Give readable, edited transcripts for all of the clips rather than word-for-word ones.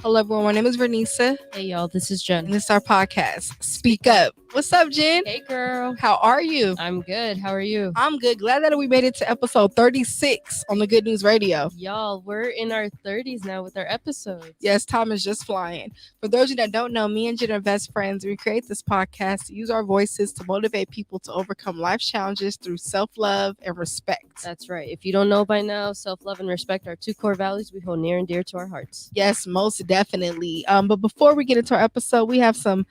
Hello, everyone. My name is Vernisa, Hey, y'all. This is Jen. and this is our podcast, Speak Up. What's up, Jen? Hey, girl. How are you? I'm good. How are you? I'm good. Glad that we made it to episode 36 on the Good News Radio. Y'all, we're in our 30s now with our episodes. Yes, time is just flying. For those of you that don't know, me and Jen are best friends. We create this podcast to use our voices to motivate people to overcome life's challenges through self-love and respect. That's right. If you don't know by now, self-love and respect are two core values we hold near and dear to our hearts. Yes, most definitely. But before we get into our episode, we have some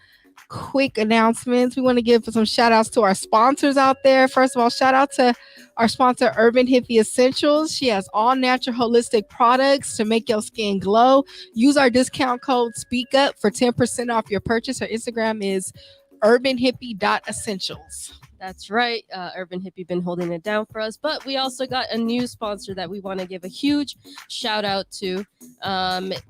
quick announcements. We want to give some shout outs to our sponsors out there. First of all, shout out to our sponsor, Urban Hippie Essentials. She has all natural holistic products to make your skin glow. Use our discount code SpeakUp for 10% off your purchase. Her Instagram is urbanhippie.essentials. That's right. Urban Hippie been holding it down for us, but we also got a new sponsor that we want to give a huge shout out to.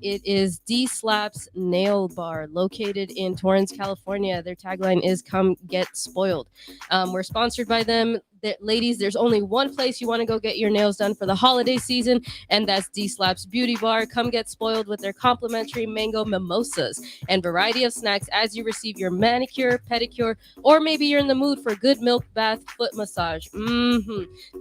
It is D Slaps Nail Bar, located in Torrance, California. Their tagline is "Come Get Spoiled." We're sponsored by them. Ladies, there's only one place you want to go get your nails done for the holiday season, and that's D Slaps Beauty Bar. Come get spoiled with their complimentary mango mimosas and variety of snacks as you receive your manicure, pedicure, or maybe you're in the mood for a good milk bath foot massage.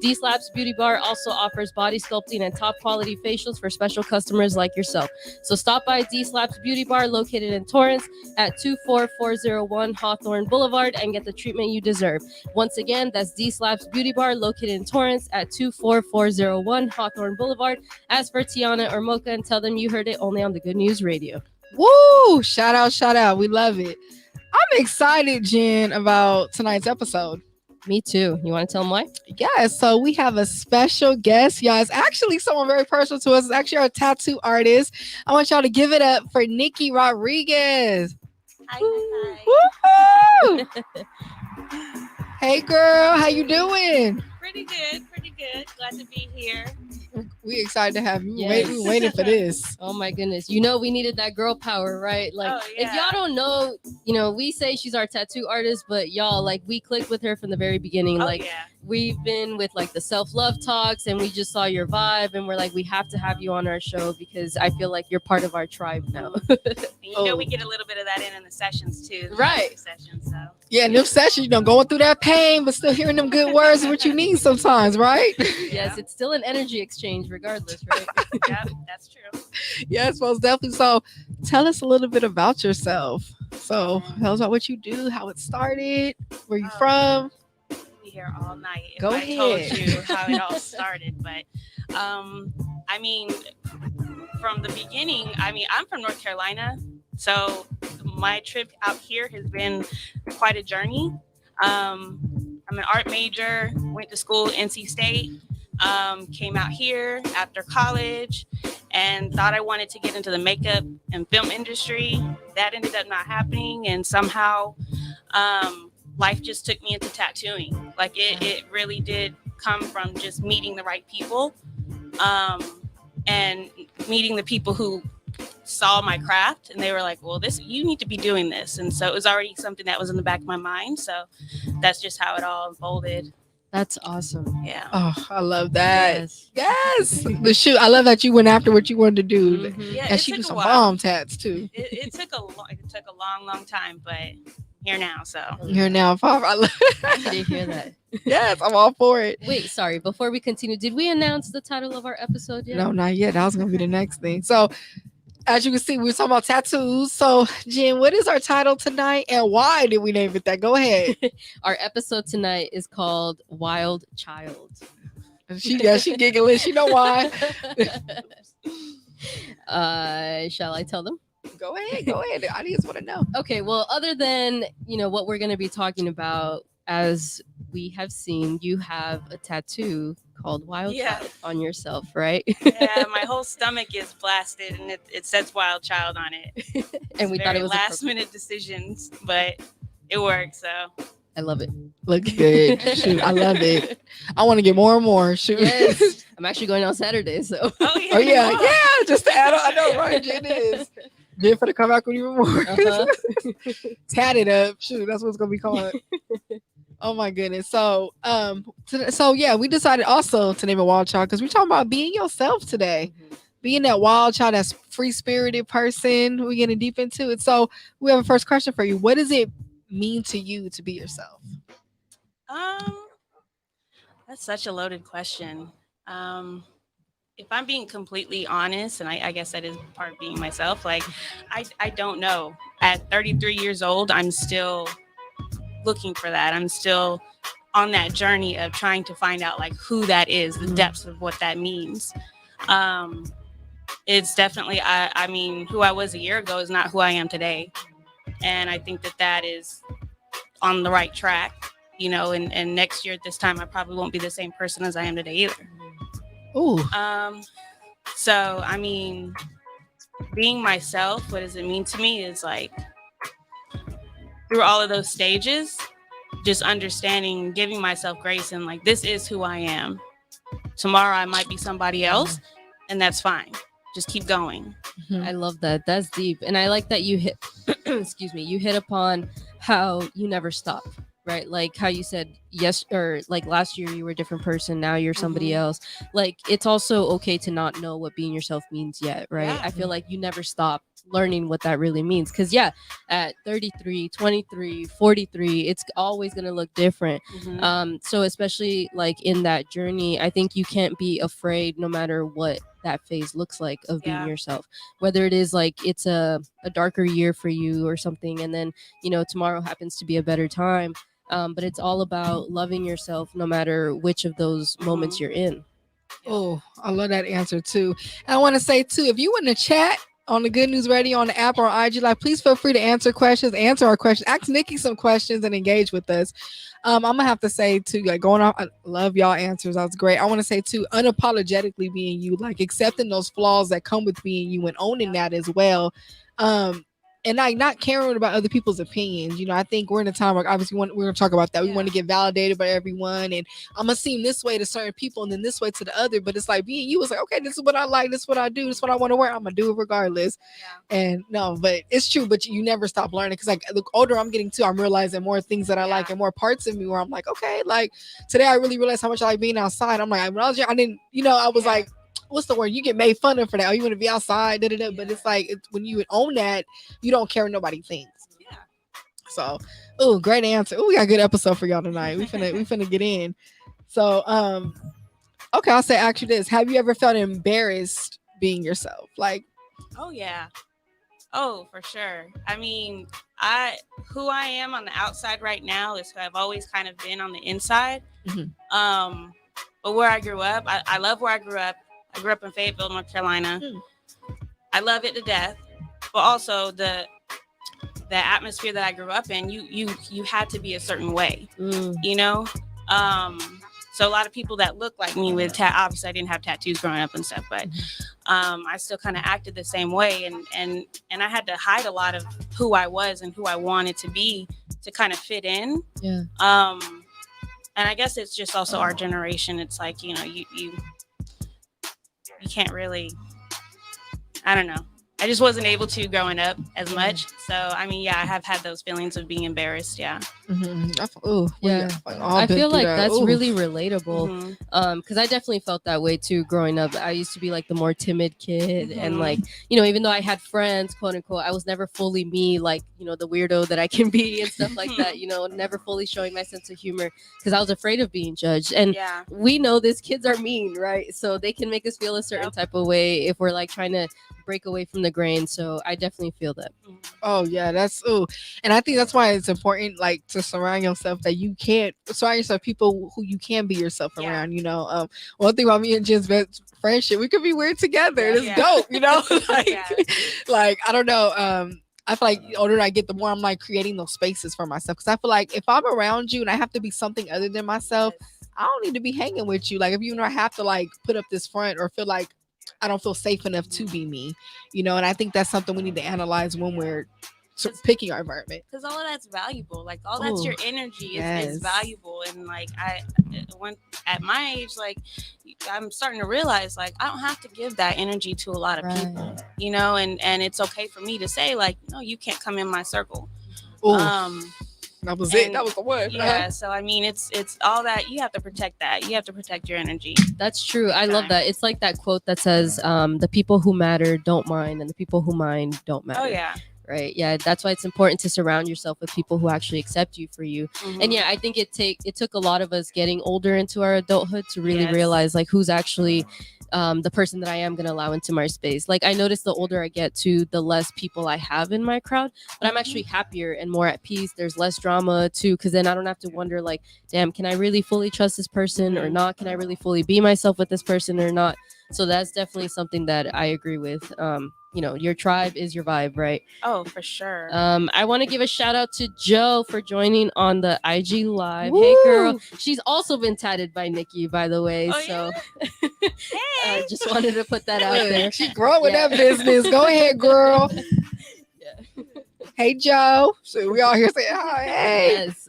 D Slaps Beauty Bar also offers body sculpting and top quality facials for special customers like yourself. So stop by D Slaps Beauty Bar, located in Torrance at 24401 Hawthorne Boulevard, and get the treatment you deserve. Once again, that's D Slaps Beauty Bar, located in Torrance at 24401 Hawthorne Boulevard. Ask for Tiana or Mocha and tell them you heard it only on the Good News Radio. Woo! Shout out, shout out. We love it. I'm excited, Jen, about tonight's episode. Me too. You want to tell them why? Yes, so we have a special guest, y'all. It's actually someone very personal to us. It's actually our tattoo artist. I want y'all to give it up for Nikki Rodriguez. Hi. Woo-hoo! Hey, girl, how you doing? Pretty good. Glad to be here. We excited to have you. Yes. We waiting for this. Oh my goodness. You know we needed that girl power, right? Like, if y'all don't know, we say she's our tattoo artist, but y'all, like, we clicked with her from the very beginning. We've been with like the self-love talks, and we just saw your vibe, and we're like, we have to have you on our show because I feel like you're part of our tribe now. And we get a little bit of that in the sessions too. Right. Sessions, so. Yeah, in them sessions, going through that pain, but still hearing them good words is what you need sometimes, right? Yes, it's still an energy exchange regardless, right? Yep, that's true. Yes, most definitely. So tell us a little bit about yourself. So tell us about what you do, how it started, where you from. We'll be here all night if Go I ahead. told you how it all started. But I mean, from the beginning, I'm from North Carolina. So my trip out here has been quite a journey. I'm an art major, went to school NC State, came out here after college and thought I wanted to get into the makeup and film industry. That ended up not happening, and somehow life just took me into tattooing. Like it really did come from just meeting the right people and meeting the people who saw my craft, and they were like, well, you need to be doing this. And so it was already something that was in the back of my mind. So that's just how it all unfolded. That's awesome. Yeah. Oh, I love that. Yes. The shoot. I love that you went after what you wanted to do. Yeah, And she do took a some while. bomb tats too. It took a long time, but here now. So Here now, Pop. I love Happy to hear that. Yes, I'm all for it. Wait, sorry. Before we continue, did we announce the title of our episode yet? No, not yet. That was gonna be the next thing. So as you can see, we were talking about tattoos. So, Jen, what is our title tonight and why did we name it that? Go ahead. Our episode tonight is called Wild Child. She giggling. She know why. Shall I tell them? Go ahead. The audience want to know. Okay, well, other than, what we're going to be talking about, as we have seen, you have a tattoo called Wild Child on yourself, right? Yeah, my whole stomach is blasted, and it says Wild Child on it. And we thought it was last minute decisions, but it worked. So I love it. Look good. Shoot, I love it. I want to get more and more. Shoot. Yes. I'm actually going on Saturday, so. Oh yeah. Oh yeah. Just to add on. I know, right? Jen is. Jen for to come back with even more. Tat it up. Shoot, that's what it's gonna be called. Oh my goodness. So we decided also to name it Wild Child because we're talking about being yourself today. Being that wild child that's free spirited person. We're getting deep into it. So we have a first question for you. What does it mean to you to be yourself? Um, that's such a loaded question. Um, if I'm being completely honest, and I guess that is part of being myself, like I don't know. At 33 years old, I'm still looking for that. I'm still on that journey of trying to find out like who that is, the depths of what that means. Um, it's definitely, I mean, who I was a year ago is not who I am today. And I think that that is on the right track, you know, and next year at this time, I probably won't be the same person as I am today either. Ooh. So, I mean, being myself, what does it mean to me is like through all of those stages, just understanding, giving myself grace and like, this is who I am. Tomorrow I might be somebody else, and that's fine. Just keep going. I love that. That's deep. And I like that you hit, excuse me, you hit upon how you never stop, right? Like how you said, yes, or like last year you were a different person. Now you're somebody else. Like it's also okay to not know what being yourself means yet, right? Yeah. I feel like you never stop learning what that really means. Cause yeah, at 33, 23, 43, it's always going to look different. So especially like in that journey, I think you can't be afraid no matter what that phase looks like of being yourself, whether it is like it's a darker year for you or something, and then you know tomorrow happens to be a better time, but it's all about loving yourself no matter which of those moments you're in. Oh, I love that answer too. And I want to say too, if you want to chat on the Good News Radio on the app or IG Live, please feel free to answer our questions, ask Nikki some questions and engage with us. I'm gonna have to say too, like going off, I love y'all answers. That was great. I want to say too, unapologetically being you, like accepting those flaws that come with being you and owning that as well. And like not caring about other people's opinions. You know, I think we're in a time where obviously we're gonna talk about that. We want to get validated by everyone, and I'm gonna seem this way to certain people and then this way to the other. But it's like being you is like, okay, this is what I like, this is what I do, this is what I want to wear. I'm gonna do it regardless. And no, but it's true. But you never stop learning because like the older I'm getting too, I'm realizing more things that I like and more parts of me where I'm like, okay, like today I really realized how much I like being outside. I'm like, when I was young, I didn't, you know, I was like, what's the word? You get made fun of for that. Oh, you want to be outside, but it's like when you own that, you don't care what nobody thinks. Yeah. So, oh, great answer. Oh, we got a good episode for y'all tonight. We finna get in. So, okay, I'll say ask you this: have you ever felt embarrassed being yourself? Like, oh yeah, oh for sure. I mean, who I am on the outside right now is who I've always kind of been on the inside. But where I grew up, I love where I grew up. I grew up in Fayetteville, North Carolina. I love it to death, but also the atmosphere that I grew up in, you had to be a certain way, you know. So a lot of people that look like me with obviously I didn't have tattoos growing up and stuff, but I still kind of acted the same way, and I had to hide a lot of who I was and who I wanted to be to kind of fit in. And I guess it's just also our generation. It's like, you know, you can't really, I don't know. I just wasn't able to growing up as much. So, I mean, yeah, I have had those feelings of being embarrassed. Yeah. I feel like that's really relatable. Because I definitely felt that way too growing up. I used to be like the more timid kid. And like, you know, even though I had friends, quote unquote, I was never fully me, like, you know, the weirdo that I can be and stuff like that, you know, never fully showing my sense of humor because I was afraid of being judged. And we know these kids are mean, right? So they can make us feel a certain type of way if we're like trying to break away from the grain. So I definitely feel that. Oh yeah, and I think that's why it's important, like, to surround yourself that you can't surround yourself people who you can be yourself around. You know, one thing about me and Jen's best friendship, we could be weird together. It's dope, you know. like I don't know. I feel like the older I get, the more I'm like creating those spaces for myself. Because I feel like if I'm around you and I have to be something other than myself, I don't need to be hanging with you. Like if you and I have to like put up this front or feel like I don't feel safe enough to be me, you know. And I think that's something we need to analyze when we're picking our environment, because all of that's valuable. Like all that's your energy is valuable. And like when at my age, like I'm starting to realize like I don't have to give that energy to a lot of people, you know. And it's okay for me to say like, no, you can't come in my circle. That was it. And That was the one. Yeah, so I mean, it's all that. You have to protect that. You have to protect your energy. That's true. I love that. It's like that quote that says, the people who matter don't mind, and the people who mind don't matter. Oh yeah. Right. Yeah. That's why it's important to surround yourself with people who actually accept you for you. Mhm. And yeah, I think it took a lot of us getting older into our adulthood to really Yes. realize like who's actually the person that I am going to allow into my space. Like I notice the older I get to, the less people I have in my crowd, but I'm actually happier and more at peace. There's less drama too, because then I don't have to wonder like, damn, can I really fully trust this person or not? Can I really fully be myself with this person or not? So that's definitely something that I agree with. You know, your tribe is your vibe, right? Oh, for sure. I want to give a shout out to Joe for joining on the IG Live. Woo! Hey, girl. She's also been tatted by Nikki, by the way. Oh, so Hey. just wanted to put that out there. She growing Yeah. that business. Go ahead, girl. Yeah. Hey, Joe. So we all here saying, hi, hey. Yes.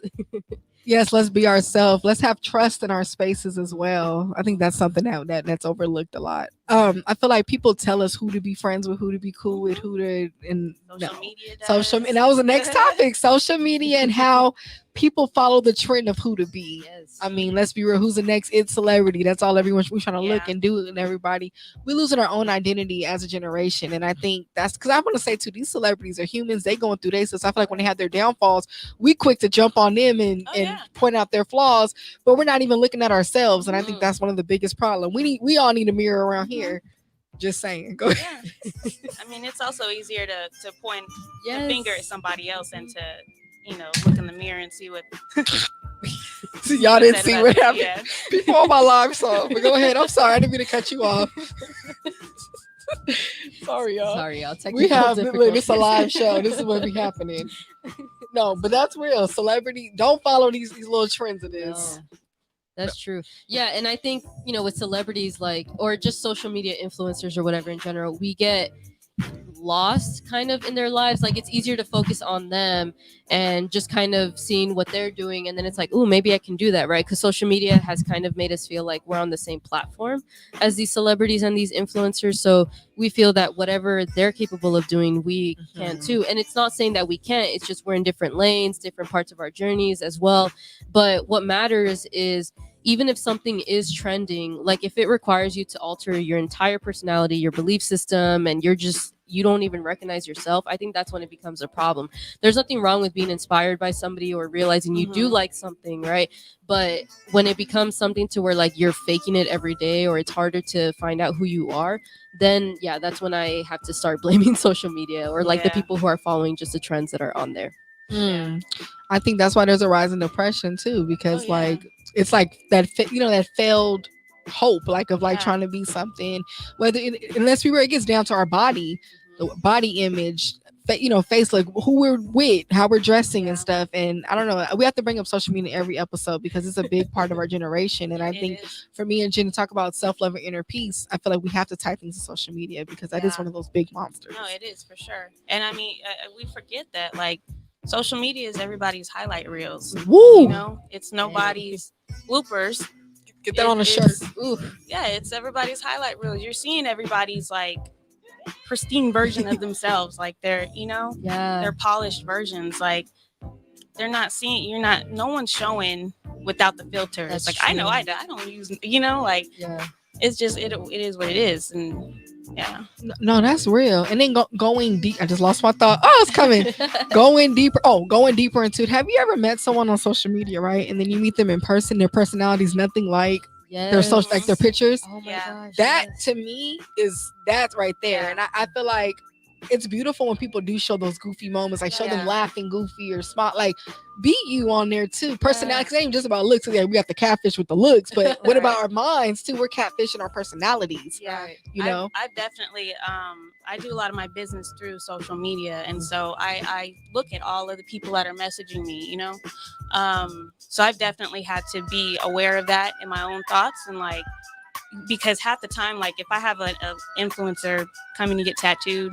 Yes, let's be ourselves. Let's have trust in our spaces as well. I think that's something that's overlooked a lot. I feel like people tell us who to be friends with, who to be cool with, who to and Social media does. social. And that was the next topic: social media and how people follow the trend of who to be. Yes. I mean, let's be real. Who's the next it celebrity? That's all everyone's we trying to look Yeah. and do, and everybody we're losing our own identity as a generation. And I think that's because I want to say too, these celebrities are humans. They going through this. So I feel like when they have their downfalls, we quick to jump on them and Oh, and yeah. point out their flaws, but we're not even looking at ourselves. And I think Mm. that's one of the biggest problems. We all need a mirror around here. Just saying. Go ahead. Yeah. I mean, it's also easier to point Yes. the finger at somebody else than to, look in the mirror and see what. See, y'all what's didn't said see about what it. happened. Yeah. People on my live saw. But go ahead. I'm sorry. I didn't mean to cut you off. Sorry, y'all. Sorry, y'all. We have look, it's a difficulties. live show. This is what be happening. No, but that's real. Celebrity, don't follow these little trends of this. No, that's true. Yeah, and I think with celebrities or just social media influencers or whatever in general, we get lost kind of in their lives. Like it's easier to focus on them and just kind of seeing what they're doing, and then it's like, oh, maybe I can do that, right? Because social media has kind of made us feel like we're on the same platform as these celebrities and these influencers, so we feel that whatever they're capable of doing, we can too. And it's not saying that we can't, it's just we're in different lanes, different parts of our journeys as well. But what matters is, even if something is trending, like if it requires you to alter your entire personality, your belief system, and you don't even recognize yourself, I think that's when it becomes a problem. There's nothing wrong with being inspired by somebody or realizing you do like something, right? But when it becomes something to where like you're faking it every day, or it's harder to find out who you are, then yeah, that's when I have to start blaming social media or like the Yeah. people who are following just the trends that are on there. I think that's why there's a rise in depression too, because Oh, yeah. like it's like that that failed hope, like of like Yeah. trying to be something. Unless we were, it gets down to our body, the body image, face, like who we're with, how we're dressing and stuff. And I don't know, we have to bring up social media every episode because it's a big part of our generation. And I It think is. for me and Jen to talk about self-love and inner peace, I feel like we have to tie things to social media because that is Yeah. one of those big monsters. No, it is for sure. And I mean, we forget that like social media is everybody's highlight reels. Woo! It's nobody's bloopers. Get that on a shirt. Yeah, it's everybody's highlight reels. You're seeing everybody's like pristine version of themselves, like they're Yeah. their polished versions. Like they're not seeing. No one's showing without the filters. That's like I know true. I don't use. Like Yeah. it's just it is what it is, and yeah. No, that's real. And then going deep, I just lost my thought. Oh, it's coming. Going deeper into it. Have you ever met someone on social media, right? And then you meet them in person, their personality's nothing like their social, like their pictures. Oh my Yeah. gosh. That yes. to me that's right there. Yeah. And I feel like it's beautiful when people do show those goofy moments, like show Yeah. them laughing goofy or smart, like be you on there too. Personality, because it ain't just about looks. Yeah, we got the catfish with the looks, but what about our minds too? We're catfishing our personalities. Yeah. Right. You know? I've definitely I do a lot of my business through social media, and so I look at all of the people that are messaging me, so I've definitely had to be aware of that in my own thoughts, and like because half the time, like if I have an influencer coming to get tattooed,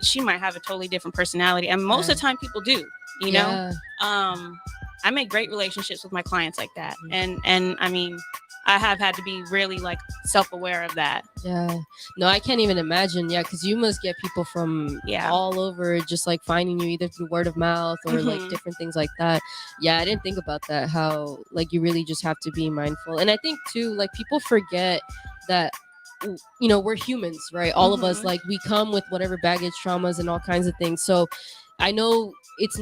she might have a totally different personality, and most of the time people do, Yeah. I make great relationships with my clients like that, and I mean I have had to be really like self-aware of that. Yeah. No, I can't even imagine. Yeah, because you must get people from all over just like finding you either through word of mouth or like different things like that. Yeah, I didn't think about that. How like you really just have to be mindful. And I think too, like people forget that we're humans, right? All of us, like we come with whatever baggage, traumas, and all kinds of things. So I know it's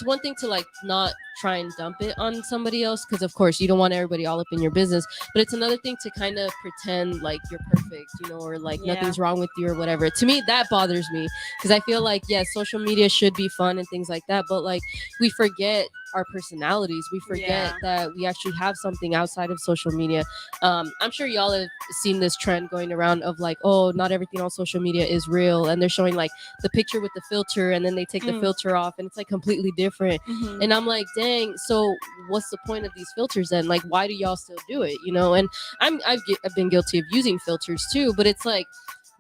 one thing to like not try and dump it on somebody else, because of course you don't want everybody all up in your business, but it's another thing to kind of pretend like you're perfect, or like nothing's wrong with you or whatever. To me, that bothers me, because I feel like social media should be fun and things like that, but like we forget our personalities. We forget that we actually have something outside of social media. I'm sure y'all have seen this trend going around of like, oh, not everything on social media is real, and they're showing like the picture with the filter and then they take the filter off and it's like completely different. And I'm like, dang, so what's the point of these filters then? Like, why do y'all still do it? And I've been guilty of using filters too, but it's like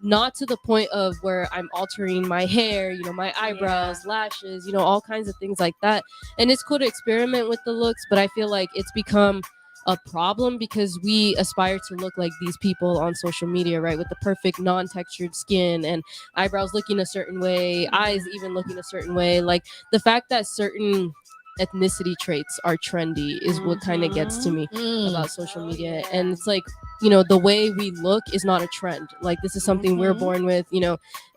not to the point of where I'm altering my hair, my eyebrows, lashes, all kinds of things like that. And it's cool to experiment with the looks, but I feel like it's become a problem because we aspire to look like these people on social media, right? With the perfect non-textured skin and eyebrows looking a certain way, eyes even looking a certain way. Like the fact that certain ethnicity traits are trendy is what kind of gets to me about social media. And it's like, the way we look is not a trend. Like this is something we're born with,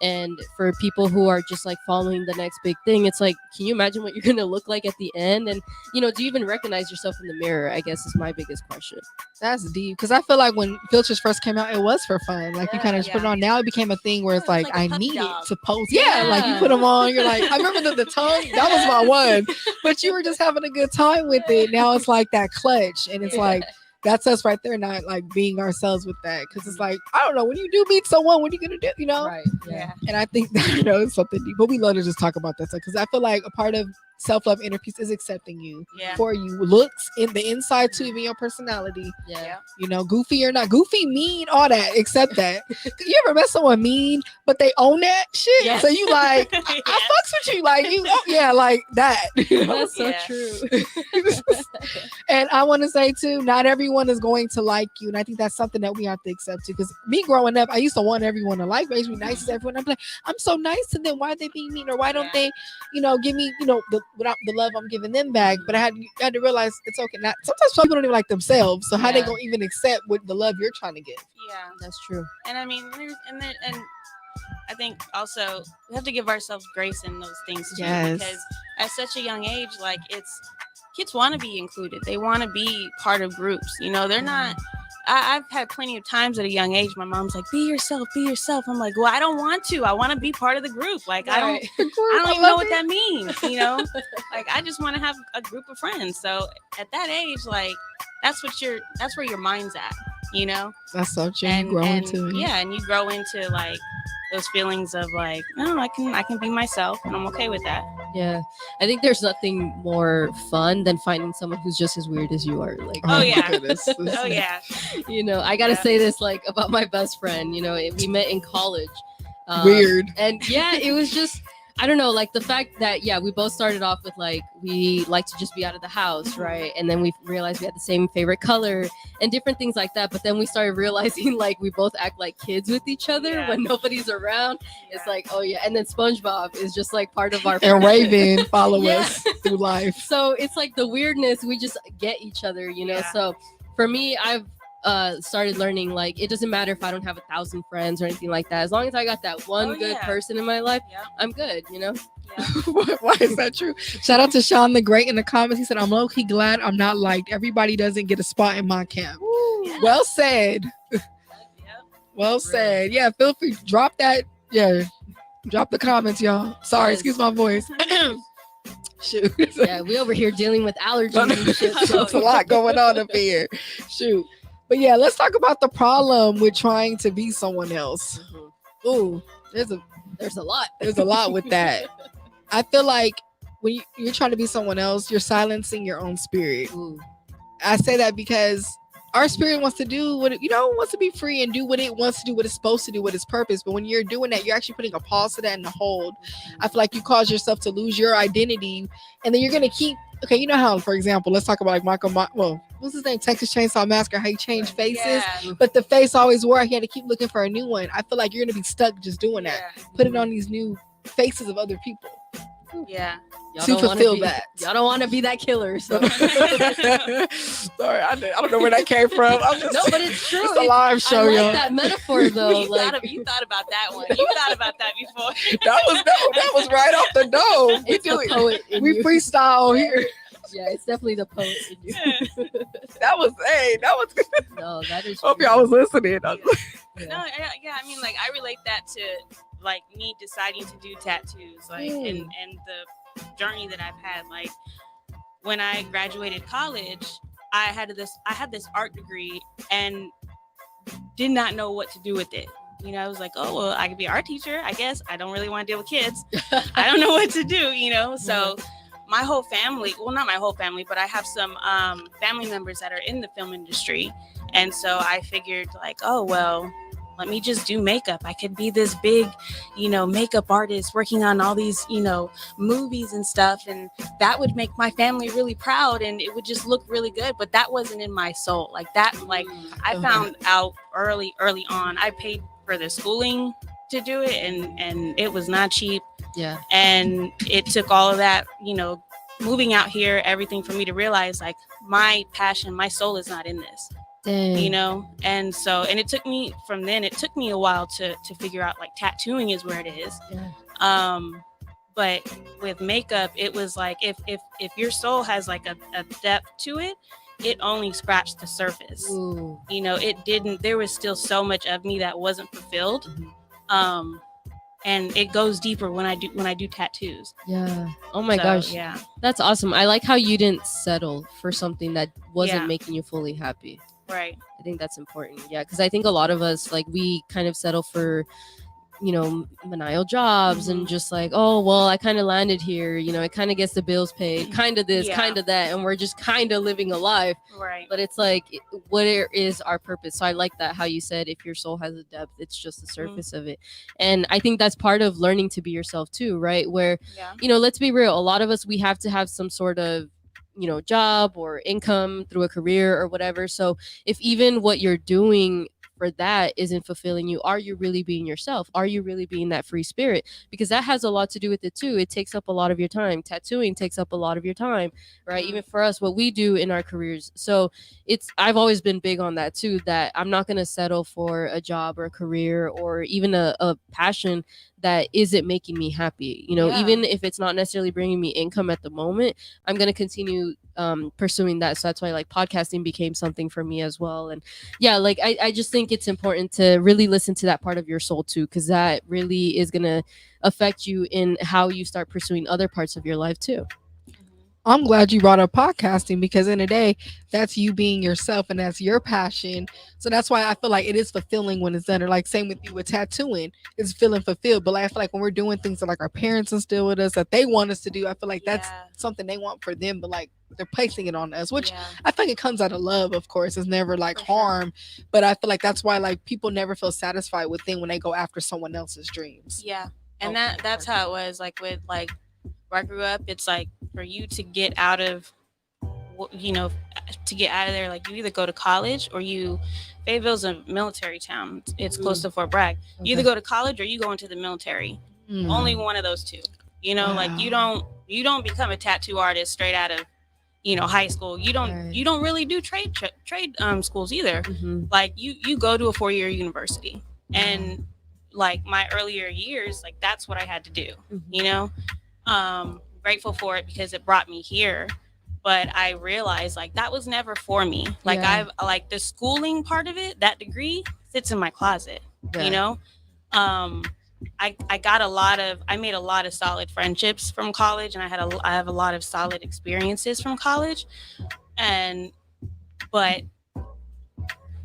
and for people who are just like following the next big thing, it's like, can you imagine what you're going to look like at the end? And, do you even recognize yourself in the mirror? I guess is my biggest question. That's deep. Because I feel like when filters first came out, it was for fun. Like you kind of just put it on. Now it became a thing where it's like I need it to post. Yeah, like you put them on. You're like, I remember the tongue. That was my one. But you were just having a good time with it. Now it's like that clutch. And it's like, that's us right there, not like being ourselves with that. Because it's like, I don't know, when you do meet someone, what are you going to do, Right, yeah. And I think that, it's something deep. But we love to just talk about that stuff. Because I feel like a part of self-love inner peace is accepting you for you, looks in the inside too, even your personality. Goofy or not goofy, mean, all that, accept that. You ever met someone mean but they own that shit? So you like, I fucks with you, like you, like that. That's so true. And I want to say too, not everyone is going to like you, and I think that's something that we have to accept too. Because me growing up, I used to want everyone to like me, be nice to everyone. I'm like, I'm so nice to them, why are they being mean, or why don't they give me the love I'm giving them back? But I had to realize it's okay. Not sometimes people don't even like themselves, so how they gonna even accept what the love you're trying to give? Yeah, that's true. And I mean, and I think also we have to give ourselves grace in those things too, because at such a young age, like kids want to be included. They want to be part of groups. They're not. I've had plenty of times at a young age, my mom's like, be yourself. I'm like, well, I don't want to. I want to be part of the group. Like, I don't even know what that means, Like, I just want to have a group of friends. So at that age, like, that's where your mind's at, That's so true. And you grow into it. Yeah, and you grow into, like, those feelings of, like, no, I can be myself, and I'm okay with that. Yeah, I think there's nothing more fun than finding someone who's just as weird as you are. Like, oh yeah, oh yeah. I gotta say this like about my best friend. We met in college. Weird. And it was just, I don't know, like the fact that we both started off with like we like to just be out of the house, right? And then we realized we had the same favorite color and different things like that. But then we started realizing like we both act like kids with each other when nobody's around. It's like, oh yeah, and then SpongeBob is just like part of our and Raven follow us through life. So it's like the weirdness, we just get each other, So for me, I've started learning like it doesn't matter if I don't have 1,000 friends or anything like that. As long as I got that one good person in my life, I'm good, Why is that true? Shout out to Sean the Great in the comments. He said, I'm low-key glad I'm not liked. Everybody doesn't get a spot in my camp. Well said. Well said. Yeah, feel free, drop that. Drop the comments, y'all. Sorry, excuse my voice. Shoot. We over here dealing with allergies and shit. So it's a lot going on up here. Shoot. But let's talk about the problem with trying to be someone else. Ooh, there's a lot. There's a lot with that. I feel like when you're trying to be someone else, you're silencing your own spirit. Ooh. I say that because our spirit wants to do what wants to be free and do what it wants to do, what it's supposed to do, what its purpose. But when you're doing that, you're actually putting a pause to that and a hold. I feel like you cause yourself to lose your identity, and then you're gonna keep. Okay, you know how, for example, let's talk about like Michael. Well, what's his name, Texas Chainsaw Massacre, how he changed faces, Yeah. but the face always wore. He had to keep looking for a new one. I feel like you're gonna be stuck just doing that. Yeah. Put it on these new faces of other people Yeah. Y'all to don't wanna fulfill be, that. Y'all don't want to be that killer. So. Sorry, I don't know where that came from. I'm just, No, but it's true. It's a live show, I like y'all. that metaphor though. you, Like you thought about that one. You thought about that before. That was right off the dome. it's the poet in We you. freestyle here. Yeah, it's definitely the poet in you. That was good. No, that is. Hope true. y'all was listening. No, yeah. I mean, like, I relate that to like me deciding to do tattoos, like, and the journey that I've had. Like, when I graduated college, I had this art degree and did not know what to do with it. You know, I was like, oh, well, I could be an art teacher, I guess. I don't really want to deal with kids. I don't know what to do, you know? So my whole family, well, not my whole family, but I have some family members that are in the film industry. And so I figured like, oh, well, let me just do makeup. I could be this big, you know, makeup artist working on all these, you know, movies and stuff. And that would make my family really proud and it would just look really good. But that wasn't in my soul. Like that, like I found out early on. I paid for the schooling to do it and it was not cheap. Yeah. And it took all of that, you know, moving out here, everything for me to realize like my passion, my soul is not in this. Dang. You know, and so, and it took me a while to figure out like tattooing is where it is. Yeah. But with makeup, it was like if your soul has like a depth to it, it only scratched the surface. Ooh. You know, it didn't. There was still so much of me that wasn't fulfilled. And it goes deeper when I do tattoos. Yeah. Oh my So, gosh. Yeah. That's awesome. I like how you didn't settle for something that wasn't making you fully happy. Right. I think that's important. Yeah, because I think a lot of us, like, we kind of settle for, you know, menial jobs and just like, oh, well, I kind of landed here, you know, it kind of gets the bills paid, kind of this, kind of that, and we're just kind of living a life. Right. But it's like, what is our purpose? So I like that how you said if your soul has a depth, it's just the surface of it. And I think that's part of learning to be yourself too, right? Where, you know, let's be real, a lot of us, we have to have some sort of, you know, job or income through a career or whatever. So if even what you're doing for that isn't fulfilling you, are you really being yourself? Are you really being that free spirit? Because that has a lot to do with it too. It takes up a lot of your time. Tattooing takes up a lot of your time, right? Even for us, what we do in our careers. So I've always been big on that too, that I'm not going to settle for a job or a career or even a passion that isn't making me happy. You know, even if it's not necessarily bringing me income at the moment, I'm going to continue pursuing that. So that's why like podcasting became something for me as well. And yeah, like I just think it's important to really listen to that part of your soul too, because that really is going to affect you in how you start pursuing other parts of your life too. I'm glad you brought up podcasting because in the day, that's you being yourself and that's your passion. So that's why I feel like it is fulfilling when it's done. Or like same with you with tattooing, it's feeling fulfilled. But like, I feel like when we're doing things that like our parents instill with us that they want us to do, I feel like that's something they want for them, but like they're placing it on us, which I think it comes out of love, of course. It's never like harm. But I feel like that's why like people never feel satisfied with them when they go after someone else's dreams. Yeah. And that's how it was like with like where I grew up. It's like for you to get out of, you know, to get out of there, like you either go to college or Fayetteville's a military town. It's close to Fort Bragg. You either go to college or you go into the military. Only one of those two. You know, like you don't become a tattoo artist straight out of, you know, high school. You don't really do trade schools either. Like you go to a 4-year university. And like my earlier years, like that's what I had to do. You know, grateful for it because it brought me here. But I realized like that was never for me. Like I've like the schooling part of it, that degree sits in my closet. You know, I made a lot of solid friendships from college, and I have a lot of solid experiences from college, but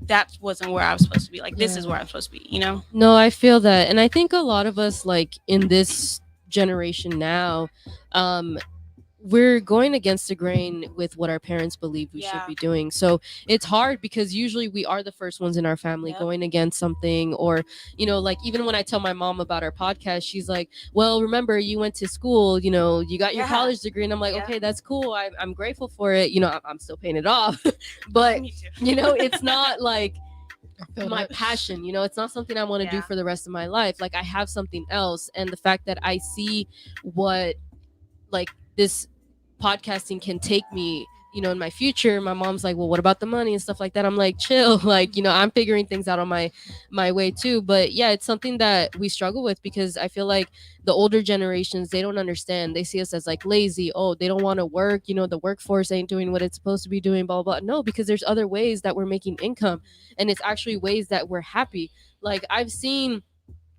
that wasn't where I was supposed to be. Like this is where I'm supposed to be. You know? No, I feel that, and I think a lot of us like in this generation now, we're going against the grain with what our parents believe we should Yeah. be doing. So it's hard because usually we are the first ones in our family Yep. going against something. Or, you know, like even when I tell my mom about our podcast, she's like, well, remember you went to school, you know, you got your Yeah. college degree. And I'm like, Yeah. okay, that's cool. I'm grateful for it. You know, I'm still paying it off. But, Me too. you know, it's not like I feel my that. passion, you know, it's not something I want to do Yeah. for the rest of my life. Like I have something else. And the fact that I see what like this podcasting can take me, you know, in my future, my mom's like, well, what about the money and stuff like that? I'm like, chill. Like, you know, I'm figuring things out on my way too. But yeah, it's something that we struggle with because I feel like the older generations, they don't understand. They see us as like lazy. Oh, they don't want to work, you know, the workforce ain't doing what it's supposed to be doing, blah blah blah. No, because there's other ways that we're making income, and it's actually ways that we're happy. Like I've seen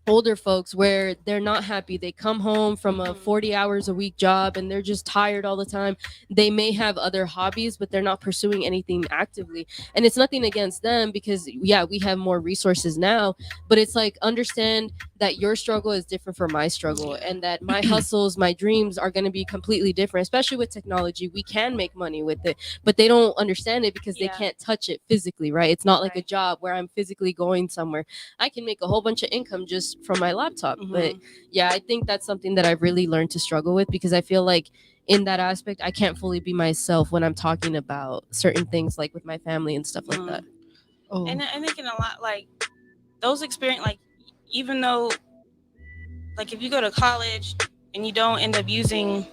older folks where they're not happy. They come home from a 40 hours a week job and they're just tired all the time. They may have other hobbies, but they're not pursuing anything actively. And it's nothing against them because yeah, we have more resources now, but it's like understand that your struggle is different from my struggle and that my hustles, my dreams are going to be completely different, especially with technology. We can make money with it, but they don't understand it because they Yeah. can't touch it physically, right? It's not like a Right. job where I'm physically going somewhere. I can make a whole bunch of income just from my laptop. But yeah, I think that's something that I've really learned to struggle with because I feel like in that aspect, I can't fully be myself when I'm talking about certain things like with my family and stuff like that. Oh, And I think in a lot like those experience, like even though like if you go to college and you don't end up using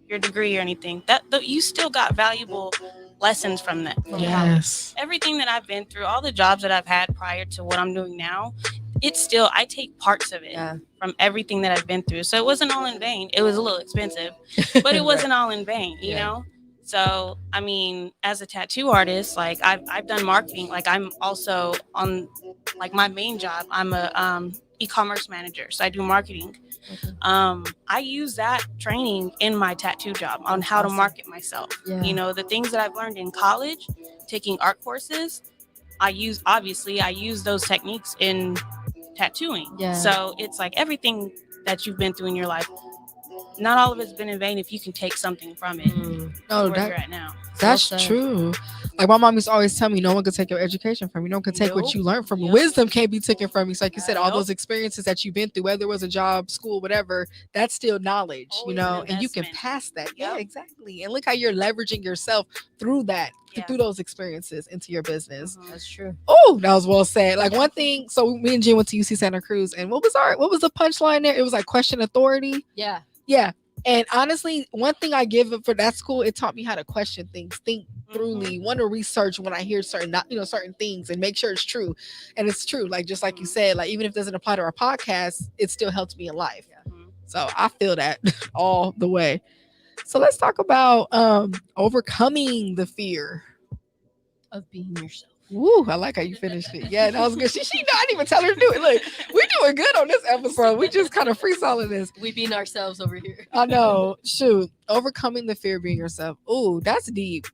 your degree or anything, that you still got valuable lessons from that. From college. yes. Everything that I've been through, all the jobs that I've had prior to what I'm doing now, it's still I take parts of it Yeah. from everything that I've been through. So it wasn't all in vain. It was a little expensive, but it wasn't all in vain, you Yeah. know? So I mean, as a tattoo artist, like I've done marketing. Like I'm also on like my main job, I'm a e-commerce manager. So I do marketing. Okay. I use that training in my tattoo job on how to market myself. Yeah. You know, the things that I've learned in college, taking art courses, I use those techniques in tattooing. Yeah. So it's like everything that you've been through in your life, not all of it's been in vain if you can take something from it No, where you're at now. that's Well said. true. Like my mom used to always tell me, no one could take your education from you. No one could take what Nope. you learned from you. Yep. Wisdom can't be taken from you. So like you said, all Nope. those experiences that you've been through, whether it was a job, school, whatever, that's still knowledge, you Always know, an and you can investment. pass that. Yeah, Yep. exactly. And look how you're leveraging yourself through that, Yeah. through those experiences into your business. That's true. Oh, that was well said. Like one thing, so me and Jen went to UC Santa Cruz, and what was the punchline there? It was like question authority. Yeah. Yeah. And honestly, one thing I give it for that school, it taught me how to question things, think thoroughly, want to research when I hear certain things and make sure it's true. And it's true. Like, just like you said, like, even if it doesn't apply to our podcast, it still helps me in life. So I feel that all the way. So let's talk about overcoming the fear. Of being yourself. Woo, I like how you finished it. Yeah, that was good. She know, I didn't even tell her to do it. Look, we're doing good on this episode. We just kind of freestyling this. We being ourselves over here. I know. Shoot, overcoming the fear of being yourself. Ooh, that's deep.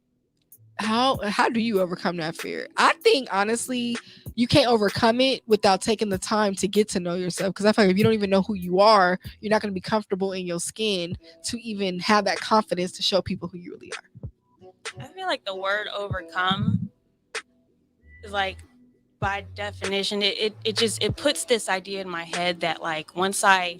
How do you overcome that fear? I think honestly, you can't overcome it without taking the time to get to know yourself. Because I feel like if you don't even know who you are, you're not going to be comfortable in your skin to even have that confidence to show people who you really are. I feel like the word overcome is like by definition it puts this idea in my head that like once I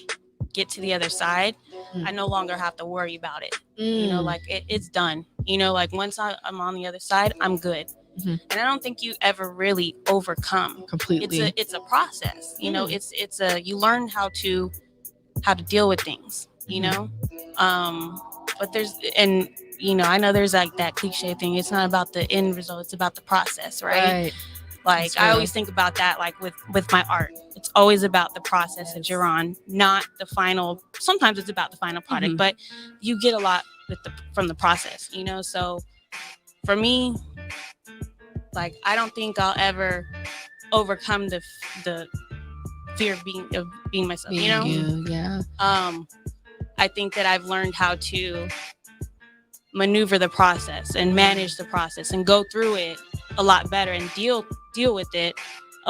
get to the other side, I no longer have to worry about it. You know, like it's done. You know, like once I'm on the other side, I'm good. And I don't think you ever really overcome Completely. It's a process. You know, it's you learn how to deal with things. You know, but you know, I know there's like that cliche thing. It's not about the end result. It's about the process, right? Like I always think about that, like with my art. It's always about the process that you're on, not the final. Sometimes it's about the final product, but you get a lot from the process, you know? So for me, like, I don't think I'll ever overcome the fear of being myself, you know? Yeah. I think that I've learned how to maneuver the process and manage the process and go through it a lot better and deal with it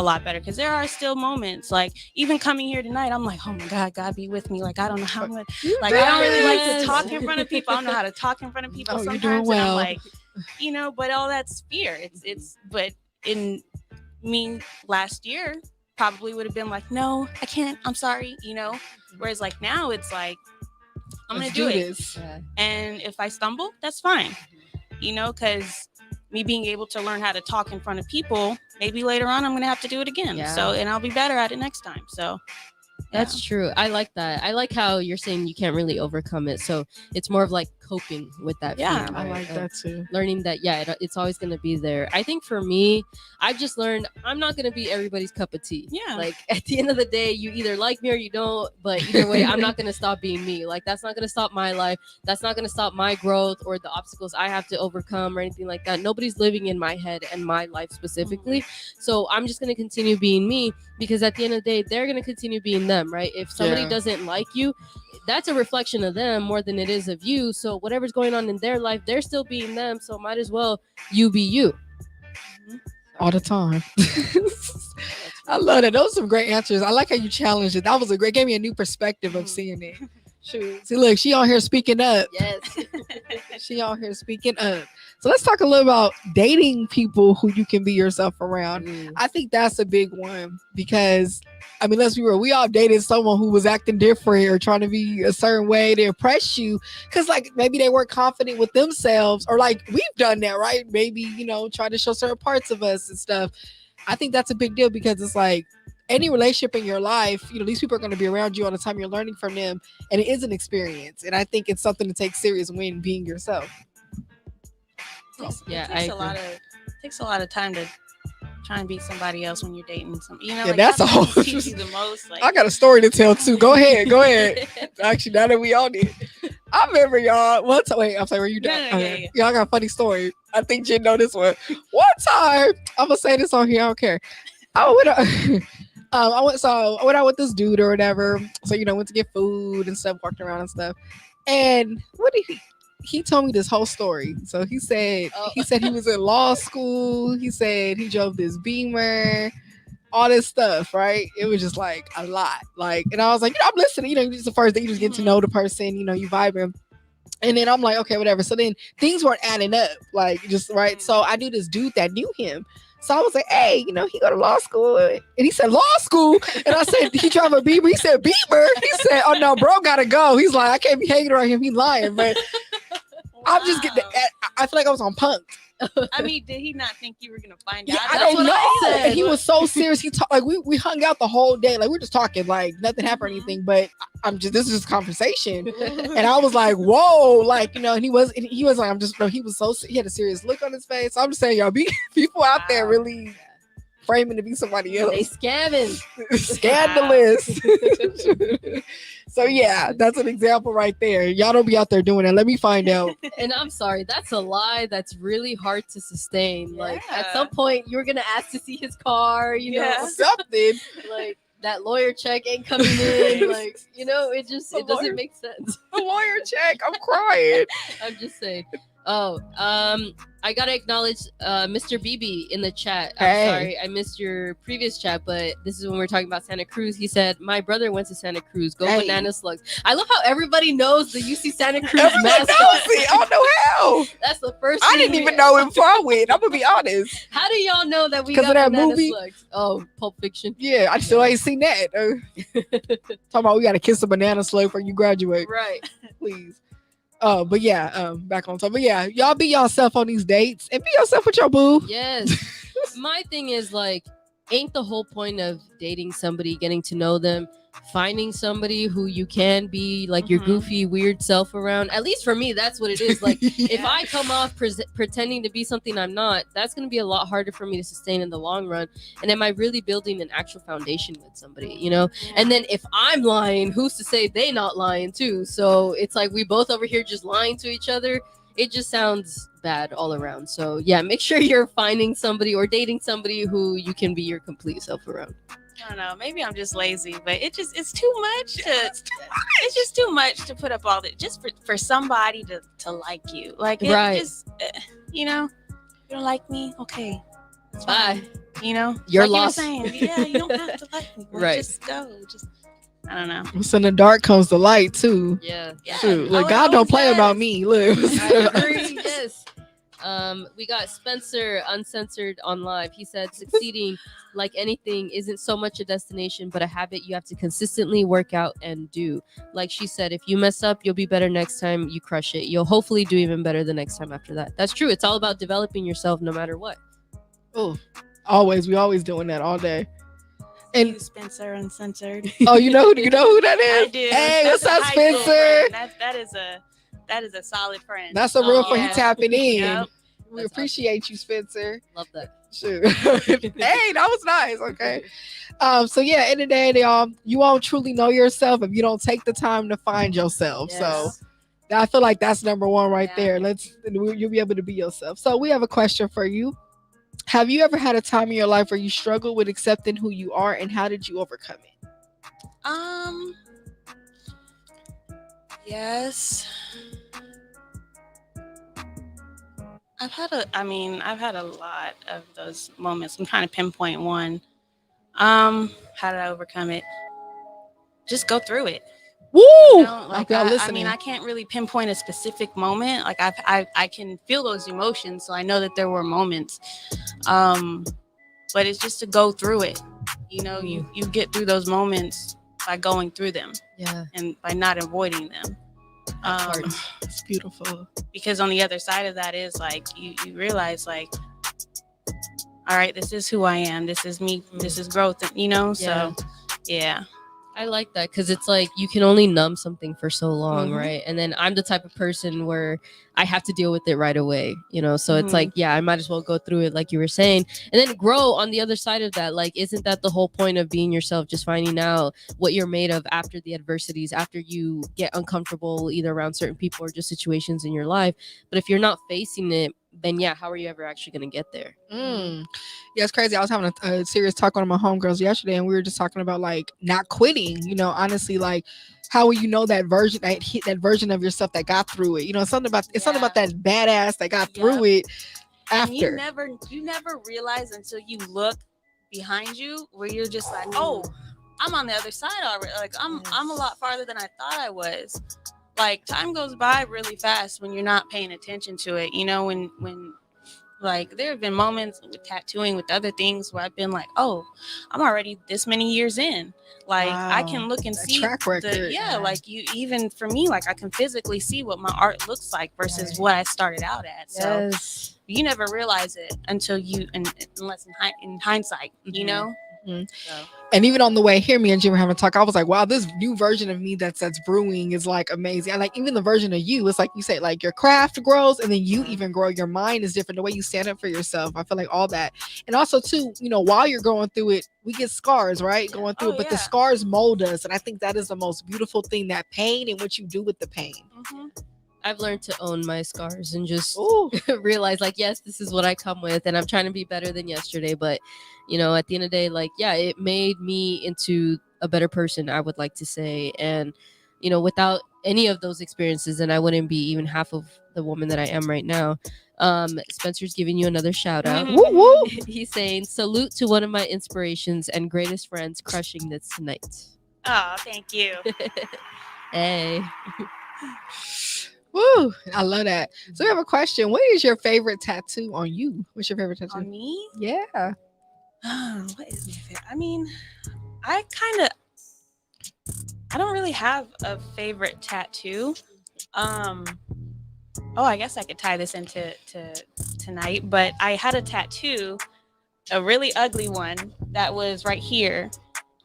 a lot better, because there are still moments, like even coming here tonight, I'm like, oh my God be with me. Like, I don't know how much, like, I don't really like to talk in front of people. I don't know how to talk in front of people sometimes. You're doing well. And I'm like, but all that's fear. But in me last year, probably would have been like, no, I can't. I'm sorry, Whereas like now it's like, I'm going to do it. And if I stumble, that's fine, because me being able to learn how to talk in front of people, maybe later on I'm going to have to do it again. Yeah. So, and I'll be better at it next time. So that's true. I like that. I like how you're saying you can't really overcome it. So it's more of like coping with that. Yeah, fear, I like that too. Learning that, it's always going to be there. I think for me, I've just learned I'm not going to be everybody's cup of tea. Yeah. Like at the end of the day, you either like me or you don't. But either way, I'm not going to stop being me. Like that's not going to stop my life. That's not going to stop my growth or the obstacles I have to overcome or anything like that. Nobody's living in my head and my life specifically. So I'm just going to continue being me, because at the end of the day, they're going to continue being them, right? If somebody doesn't like you, that's a reflection of them more than it is of you. So whatever's going on in their life, they're still being them. So might as well you be you. All the time. I love that. Those are some great answers. I like how you challenged it. That was gave me a new perspective of seeing it. Shoot. See, look, she on here speaking up. Yes. She on here speaking up. So let's talk a little about dating people who you can be yourself around. I think that's a big one, because I mean, let's be real, we all dated someone who was acting different or trying to be a certain way to impress you, because like maybe they weren't confident with themselves, or like we've done that, right? Maybe, try to show certain parts of us and stuff. I think that's a big deal, because it's like any relationship in your life, these people are going to be around you all the time. You're learning from them, and it is an experience. And I think it's something to take serious when being yourself. It takes a lot of time to try and be somebody else when you're dating some. That's a whole. Teach you the most. Like, I got a story to tell too. Go ahead. Actually, now that we all did, I remember y'all. One time, wait, I'm sorry, were you done? Yeah, I got a funny story. I think Jen know this one. One time, I'm gonna say this on here. I don't care. I went out with this dude or whatever. So went to get food and stuff, walked around and stuff. And what did he told me this whole story. So he said he was in law school. He said he drove this Beamer, all this stuff, right? It was just like a lot. Like, and I was like, I'm listening. It's the first day, you just get to know the person, you vibing. And then I'm like, okay, whatever. So then things weren't adding up, like just right. So I knew this dude that knew him. So I was like, hey, he go to law school. And he said, law school? And I said, he drive a Beamer? He said, Beamer? He said, oh no, bro, gotta go. He's like, I can't be hanging around him. He's lying. But I'm just getting, I feel like I was on punked. I mean, did he not think you were going to find out? I don't know. And he was so serious. He talked, like we hung out the whole day. Like we're just talking, like nothing happened or anything, but this is just conversation. And I was like, whoa, like, and he was like, he had a serious look on his face. So I'm just saying, y'all, people out there really framing to be somebody else. They scamming. Scandalous. So yeah, that's an example right there. Y'all don't be out there doing that. Let me find out. And I'm sorry, that's a lie that's really hard to sustain. Like at some point you're gonna ask to see his car, something. Like that lawyer check ain't coming in. Like, it doesn't make sense. A lawyer check. I'm crying. I'm just saying. I gotta acknowledge Mr. BB in the chat. I'm sorry, I missed your previous chat, but this is when we were talking about Santa Cruz. He said, my brother went to Santa Cruz. Go banana slugs. I love how everybody knows the UC Santa Cruz mascot. I don't know how. That's the first I didn't even know him before I went. I'm gonna be honest. How do y'all know that we got of that banana slugs? Oh, Pulp Fiction. Yeah, I still ain't seen that. Talking about we gotta kiss a banana slug before you graduate. Right. Please. But yeah, back on top. But yeah, y'all be yourself on these dates and be yourself with your boo. Yes. My thing is like, ain't the whole point of dating somebody, getting to know them, finding somebody who you can be like your goofy, weird self around? At least for me, that's what it is. Like if I come off pretending to be something I'm not, that's going to be a lot harder for me to sustain in the long run. And am I really building an actual foundation with somebody, And then if I'm lying, who's to say they not lying too? So it's like we both over here just lying to each other. It just sounds bad all around. So yeah, make sure you're finding somebody or dating somebody who you can be your complete self around. I don't know. Maybe I'm just lazy, but it's too much it's just too much to put up all that just for somebody to like you. Like, right. Just, you don't like me? Okay. Bye. You know, You're like lost. you were saying, yeah, you don't have to like me. Like, Right. Just go. Just I don't know. So in the dark comes the light too. Yeah. Yeah. Shoot, like Oh, it God don't always play about does. me. Look. I agree. Yes. We got Spencer Uncensored on live. He said succeeding like anything isn't so much a destination but a habit you have to consistently work out and do. Like she said, if you mess up, you'll be better next time you crush it. You'll hopefully do even better the next time after that. That's true. It's all about developing yourself no matter what. Oh, we always doing that all day. And And Spencer Uncensored. oh, you know who that is? I do. Hey, That's what's a up, high school Spencer? friend. That is a solid friend. That's a real Oh, friend. yeah. He tapping in. Yep. We That's appreciate you, Spencer. Love that. Shoot. Hey, that was nice. Okay. So yeah, in the day, y'all, you won't truly know yourself if you don't take the time to find yourself. So Yes. I feel like that's number one right Yeah. there. You'll be able to be yourself. So we have a question for you. Have you ever had a time in your life where you struggled with accepting who you are, and how did you overcome it? Yes. I've had a lot of those moments. I'm trying to pinpoint one. How did I overcome it? Just go through it. Woo! You know, like y'all I listening. mean, I can't really pinpoint a specific moment. Like I can feel those emotions, so I know that there were moments. But it's just to go through it. You know, you get through those moments by going through them Yeah. and by not avoiding them. It's beautiful. Because on the other side of that is like you realize like, all right, this is who I am. This is me. This is growth. You know, so yeah. I like that because it's like you can only numb something for so long, Mhm. right? And then I'm the type of person where I have to deal with it right away, you know? So it's like, yeah, I might as well go through it like you were saying and then grow on the other side of that. Like, isn't that the whole point of being yourself? Just finding out what you're made of after the adversities, after you get uncomfortable either around certain people or just situations in your life. But if you're not facing it, then yeah, how are you ever actually going to get there? Yeah, it's crazy. I was having a serious talk with my homegirls yesterday, and we were just talking about like not quitting. You know, honestly, like how will you know that version of yourself that got through it? You know, something about that badass that got through it after. And you never realize until you look behind you where you're just like, oh, I'm on the other side already. Like I'm a lot farther than I thought I was. Like time goes by really fast when you're not paying attention to it. You know, when like there have been moments with tattooing with other things where I've been like, oh, I'm already this many years in. Like I can look and see track record. like you even for me, like I can physically see what my art looks like versus what I started out at. So you never realize it until unless in hindsight, you know. So. And even on the way here, me and Jim were having a talk. I was like, wow, this new version of me that's brewing is like amazing. And like even the version of you, it's like you say, like your craft grows and then you even grow. Your mind is different. The way you stand up for yourself. I feel like all that. And also too, you know, while you're going through it, we get scars, right? Going through it. But the scars mold us. And I think that is the most beautiful thing, that pain and what you do with the pain. I've learned to own my scars and just realize like, yes, this is what I come with and I'm trying to be better than yesterday. But, you know, at the end of the day, like, yeah, it made me into a better person, I would like to say. And, you know, without any of those experiences, then I wouldn't be even half of the woman that I am right now. Spencer's giving you another shout out. Woo woo. He's saying, salute to one of my inspirations and greatest friends crushing this tonight. Oh, thank you. Hey. Woo, I love that. So we have a question. What is your favorite tattoo on you? What's your favorite tattoo? On me? Yeah. What is my favorite? I mean, I don't really have a favorite tattoo. I guess I could tie this into tonight, but I had a tattoo, a really ugly one that was right here.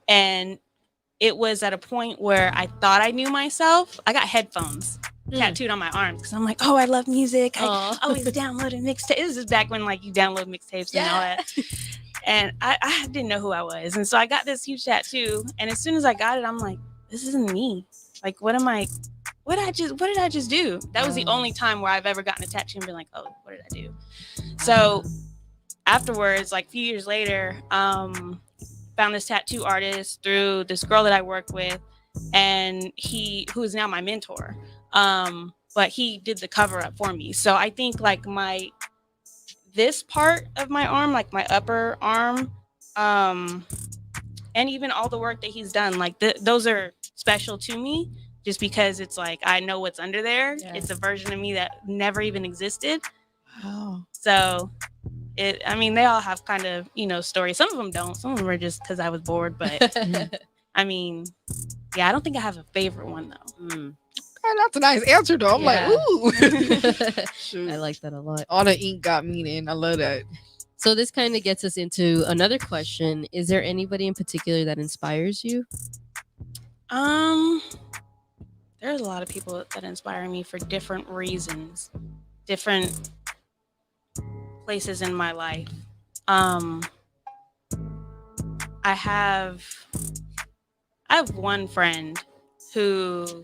And it was at a point where I thought I knew myself. I got headphones tattooed on my arms because I'm like, oh, I love music. I always downloaded mixtapes. This is back when like you download mixtapes and all that. And I didn't know who I was. And so I got this huge tattoo. And as soon as I got it, I'm like, this isn't me. Like, what did I just do? That was the only time where I've ever gotten a tattoo and been like, oh, what did I do? So afterwards, like a few years later, found this tattoo artist through this girl that I worked with, and who is now my mentor. But he did the cover up for me. So I think like this part of my arm, like my upper arm, and even all the work that he's done, like those are special to me just because it's like I know what's under there. Yeah. It's a version of me that never even existed. Wow. So I mean, they all have kind of, stories. Some of them don't. Some of them are just because I was bored. But I mean, yeah, I don't think I have a favorite one though. That's a nice answer though. I'm Yeah. like, ooh. Shoot. I like that a lot. All the ink got meaning. I love that. So this kind of gets us into another question. Is there anybody in particular that inspires you? There's a lot of people that inspire me for different reasons, different places in my life. I have one friend who,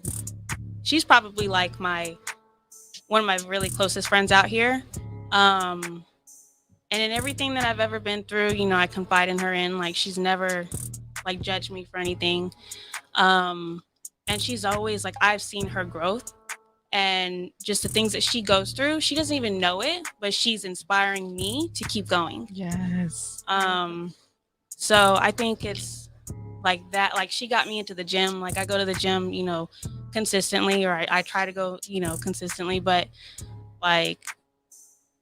she's probably like one of my really closest friends out here. And in everything that I've ever been through, I confide in her in, like, she's never like judged me for anything. And she's always like, I've seen her growth and just the things that she goes through. She doesn't even know it, but she's inspiring me to keep going. Yes. So I think it's like that. Like, she got me into the gym. Like, I go to the gym, consistently, or I try to go, consistently, but like,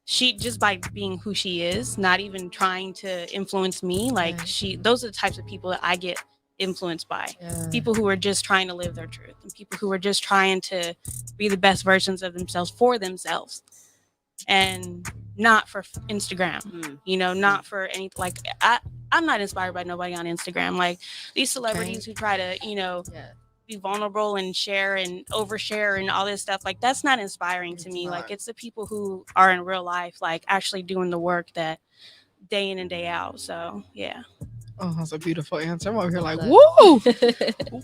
she, just by being who she is, not even trying to influence me, like, those are the types of people that I get influenced by. People who are just trying to live their truth, and people who are just trying to be the best versions of themselves for themselves, and not for Instagram. Not for any, like, I'm not inspired by nobody on Instagram. Like, these celebrities who try to be vulnerable and share and overshare and all this stuff, like, that's not inspiring to me. Like, it's the people who are in real life, like, actually doing the work that day in and day out. So yeah. Oh, that's a beautiful answer. I'm over here like, woo!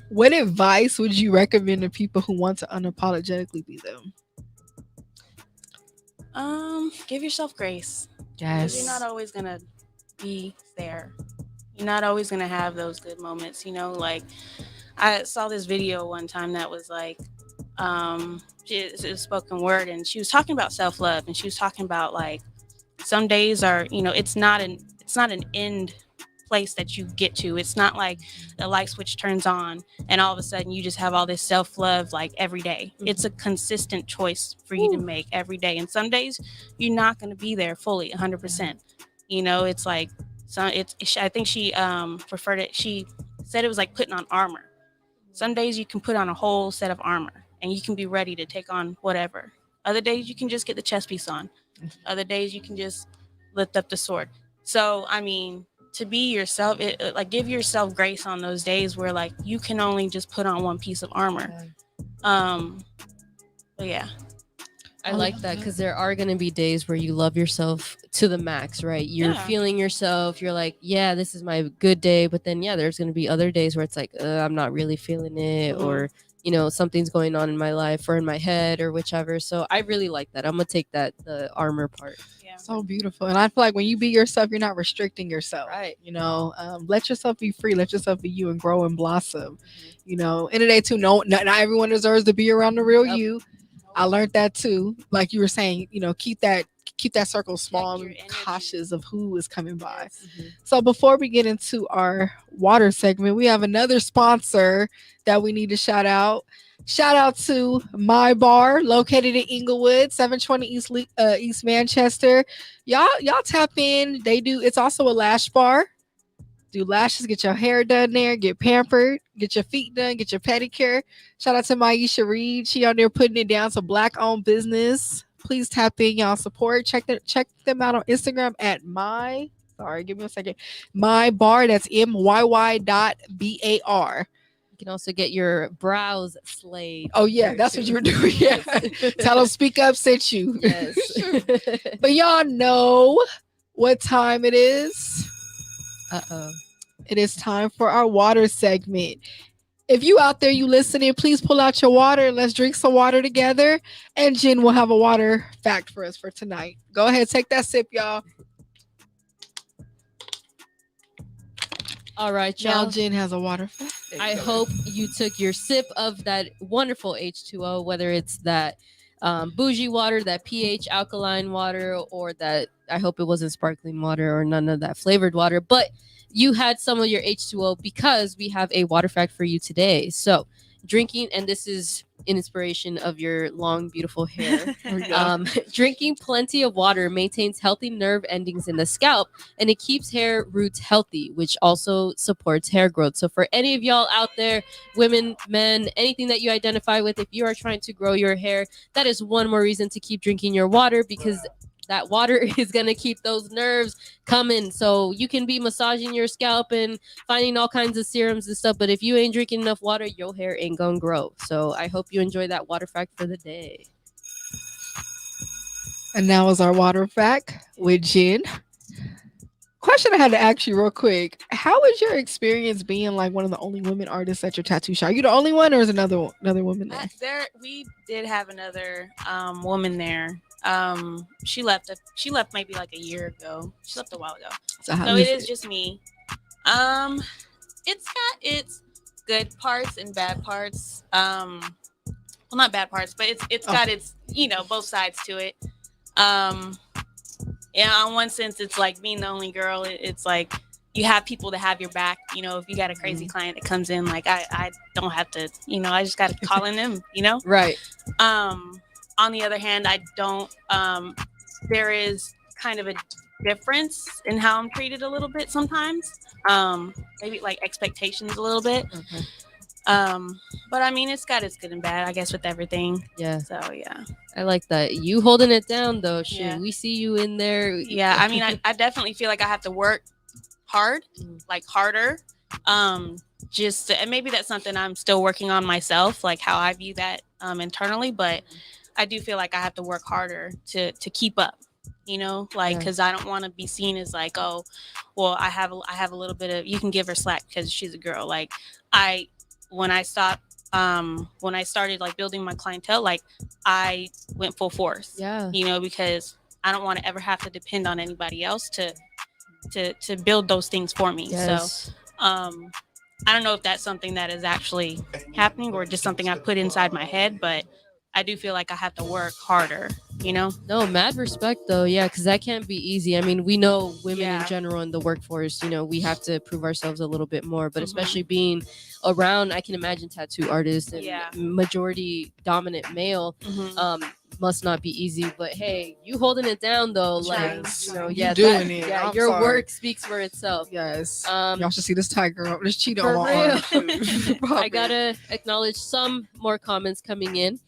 What advice would you recommend to people who want to unapologetically be them? Give yourself grace. Yes. You're not always gonna be there. You're not always gonna have those good moments. Like, I saw this video one time that was like, it was spoken word, and she was talking about self-love, and she was talking about, like, some days are, it's not an end place that you get to. It's not like the light switch turns on and all of a sudden you just have all this self-love, like, every day. It's a consistent choice for you to make every day, and some days you're not going to be there fully 100%. It's like, I think she preferred it, she said it was like putting on armor. Some days you can put on a whole set of armor and you can be ready to take on whatever. Other days you can just get the chest piece on. Other days you can just lift up the sword. So, I mean, to be yourself, like, give yourself grace on those days where, like, you can only just put on one piece of armor. But yeah. I like that, because there are going to be days where you love yourself to the max, right? You're feeling yourself. You're like, yeah, this is my good day. But then, there's going to be other days where it's like, I'm not really feeling it, or, something's going on in my life or in my head or whichever. So I really like that. I'm going to take the armor part. Yeah. So beautiful. And I feel like when you be yourself, you're not restricting yourself. Right. Let yourself be free. Let yourself be you and grow and blossom. End of the day too, not everyone deserves to be around the real you. I learned that too. Like you were saying, keep that circle small and cautious of who is coming by. So before we get into our water segment, we have another sponsor that we need to shout out. Shout out to My Bar, located in Inglewood, 720 East Manchester. Y'all tap in. It's also a lash bar. Do lashes, get your hair done there, get pampered, get your feet done, get your pedicure. Shout out to Maisha Reed. She on there putting it down. So Black-owned business. Please tap in, y'all support. Check them out on Instagram at My Bar. That's MYY.BAR. You can also get your brows slayed. Oh yeah, that's what you were doing. Yeah. Tell them Speak Up sent you. Yes. But y'all know what time it is. It is time for our water segment. If you out there, you listening, please pull out your water and let's drink some water together. And Jen will have a water fact for us for tonight. Go ahead, take that sip, y'all. All right, y'all. Now Jen has a water fact. I hope you took your sip of that wonderful H2O, whether it's that bougie water, that pH alkaline water, or that, I hope it wasn't sparkling water or none of that flavored water, but you had some of your H2O, because we have a water fact for you today. So drinking, and this is in inspiration of your long, beautiful hair. Drinking plenty of water maintains healthy nerve endings in the scalp, and it keeps hair roots healthy, which also supports hair growth. So for any of y'all out there, women, men, anything that you identify with, if you are trying to grow your hair, that is one more reason to keep drinking your water, because that water is going to keep those nerves coming. So you can be massaging your scalp and finding all kinds of serums and stuff, but if you ain't drinking enough water, your hair ain't gonna grow. So I hope you enjoy that water fact for the day. And now is our water fact with Jen. Question I had to ask you real quick. How was your experience being like one of the only women artists at your tattoo shop? Are you the only one, or is another woman there? We did have another woman there. She left maybe like a year ago. She left a while ago. So it is just me. It's got its good parts and bad parts. Well, not bad parts, but it's got its, both sides to it. Yeah, on one sense, it's like being the only girl. It's like you have people to have your back. If you got a crazy client that comes in, like I don't have to, I just got to call in them, Right. On the other hand, I don't, there is kind of a difference in how I'm treated a little bit sometimes. Maybe like expectations a little bit. Okay. But I mean, it's got its good and bad, I guess, with everything. Yeah. So yeah. I like that. You holding it down though. Shoot, Yeah. We see you in there. Yeah, I mean, I definitely feel like I have to work hard, like harder. And maybe that's something I'm still working on myself, like how I view that internally. But I do feel like I have to work harder to keep up. Because I don't want to be seen as like, oh, well, I have a little bit of, you can give her slack because she's a girl. Like when I started like building my clientele, like I went full force. Yeah. Because I don't want to ever have to depend on anybody else to build those things for me. Yes. So I don't know if that's something that is actually happening or just something I put inside my head, but I do feel like I have to work harder, No, mad respect though. Yeah, because that can't be easy. I mean, we know women in general in the workforce, we have to prove ourselves a little bit more, but especially being around, I can imagine tattoo artists and majority dominant male, must not be easy. But hey, you holding it down though, you doing it. Yeah, I'm your sorry. work speaks for itself. Yes. Y'all should see this tiger, this cheetah For on my arm. I gotta acknowledge some more comments coming in.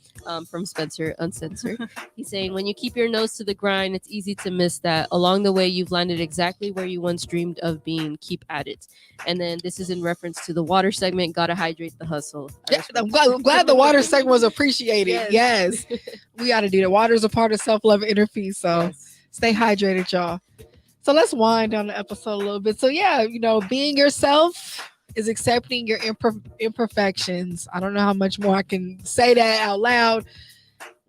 From Spencer Uncensored. He's saying, when you keep your nose to the grind, it's easy to miss that. Along the way, you've landed exactly where you once dreamed of being. Keep at it. And then this is in reference to the water segment. Gotta hydrate the hustle. Yeah, I'm glad the water segment was appreciated. Yes. We got to do that. Water is a part of self-love and inner peace. So stay hydrated, y'all. So let's wind down the episode a little bit. So yeah, being yourself is accepting your imperfections. I don't know how much more I can say that out loud.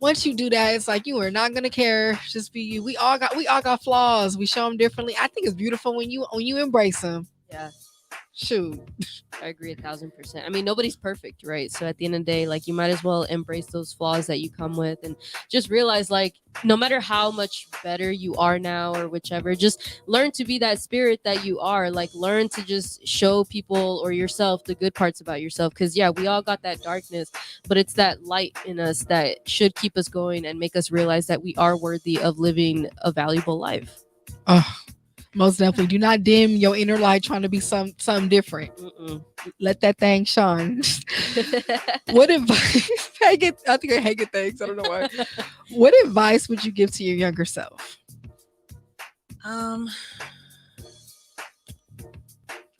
Once you do that, it's like you are not gonna care. Just be you. We all got flaws. We show them differently. I think it's beautiful when you embrace them. Yeah. Shoot. I agree 1,000%. I mean, nobody's perfect, right? So at the end of the day, like, you might as well embrace those flaws that you come with and just realize, like, no matter how much better you are now or whichever, just learn to be that spirit that you are. Like, learn to just show people or yourself the good parts about yourself. Because yeah, we all got that darkness, but it's that light in us that should keep us going and make us realize that we are worthy of living a valuable life. Oh, most definitely. Do not dim your inner light trying to be something different. Let that thing shine. What advice? I think I hate it things. I don't know why. What advice would you give to your younger self?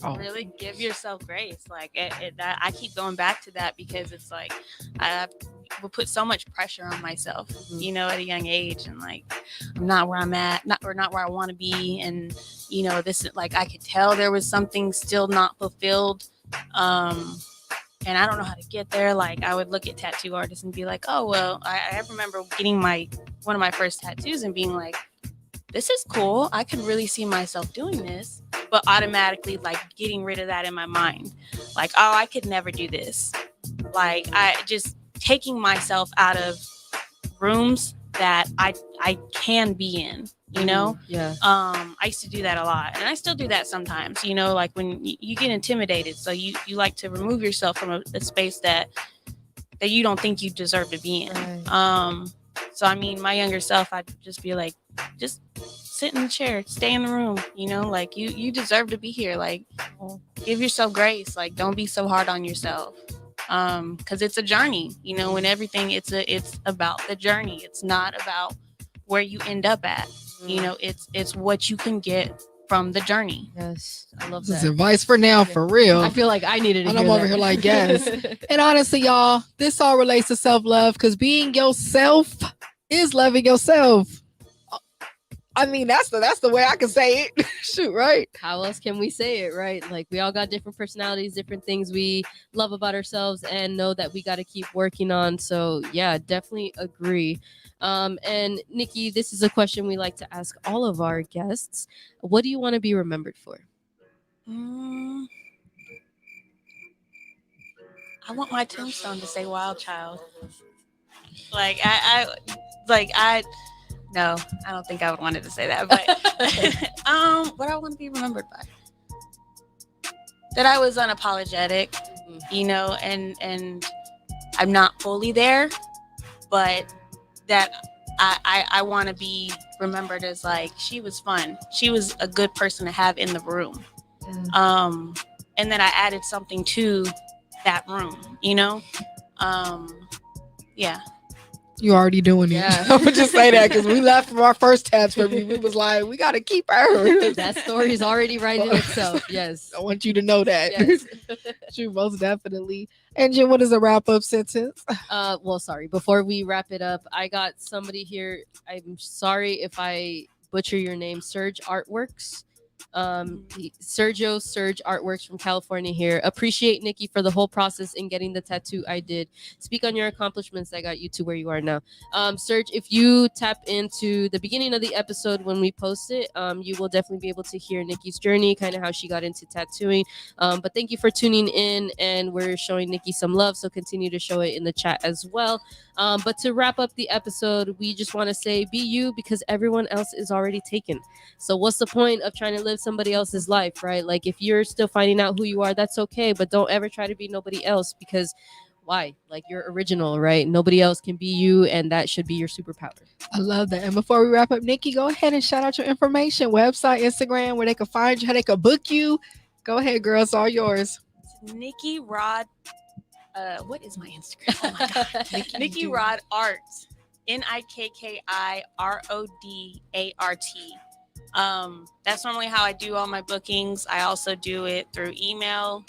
Really give yourself grace. Like I keep going back to that because it's like I will put so much pressure on myself, at a young age, and like I'm not where I'm at, not where I want to be, and this is like I could tell there was something still not fulfilled, and I don't know how to get there. Like I would look at tattoo artists and be like, oh well, I remember getting one of my first tattoos and being like, this is cool. I could really see myself doing this, but automatically like getting rid of that in my mind. Like, oh, I could never do this. Like I just taking myself out of rooms that I can be in, you know. Yeah. I used to do that a lot, and I still do that sometimes, you know, like when you get intimidated, so you like to remove yourself from a space that you don't think you deserve to be in. Right. So I mean, my younger self, I'd just be like, just sit in the chair, stay in the room, you know, like you deserve to be here. Like, give yourself grace. Like, don't be so hard on yourself. Because it's a journey, you know, and everything, it's about the journey. It's not about where you end up at. You know, it's what you can get from the journey. Yes, I love This is that. advice for now, for real. I feel like I needed to And hear I'm over that. here like, yes. And honestly, y'all, this all relates to self-love, because being yourself is loving yourself. I mean, that's the way I can say it. Shoot, right? How else can we say it, right? Like, we all got different personalities, different things we love about ourselves, and know that we got to keep working on. So yeah, definitely agree. And Nikki, this is a question we like to ask all of our guests. What do you want to be remembered for? I want my tombstone to say "Wild Child." Like no, I don't think I would want it to say that. But what I want to be remembered by, that I was unapologetic, you know, and I'm not fully there, but that I want to be remembered as like, she was fun. She was a good person to have in the room. And then I added something to that room, you know? Yeah. You already doing it. Yeah. I'm gonna just say that because we left from our first test where we was like, we gotta keep her. That story is already writing itself. Yes. I want you to know that. Yes. True, most definitely. And Jim, what is a wrap-up sentence? Well, sorry. Before we wrap it up, I got somebody here. I'm sorry if I butcher your name. Surge Artworks. Sergio Surge Artworks from California here. Appreciate Nikki for the whole process in getting the tattoo I did. Speak on your accomplishments that got you to where you are now. Serge, if you tap into the beginning of the episode when we post it, you will definitely be able to hear Nikki's journey, kind of how she got into tattooing. But thank you for tuning in, and we're showing Nikki some love, so continue to show it in the chat as well. But to wrap up the episode, we just want to say, be you, because everyone else is already taken. So what's the point of trying to live somebody else's life, right? Like, if you're still finding out who you are, that's okay, but don't ever try to be nobody else, because why? Like, you're original, right? Nobody else can be you, and that should be your superpower. I love that. And before we wrap up, Nikki, go ahead and shout out your information, website, Instagram, where they can find you, how they can book you. Go ahead, girl. It's all yours. Nikki Rod. What is my Instagram? Oh my God. Nikki Rod Art. NIKKIRODART. That's normally how I do all my bookings. I also do it through email,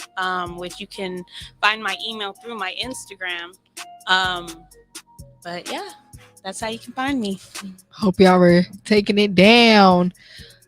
which you can find my email through my Instagram. But yeah, that's how you can find me. Hope y'all were taking it down.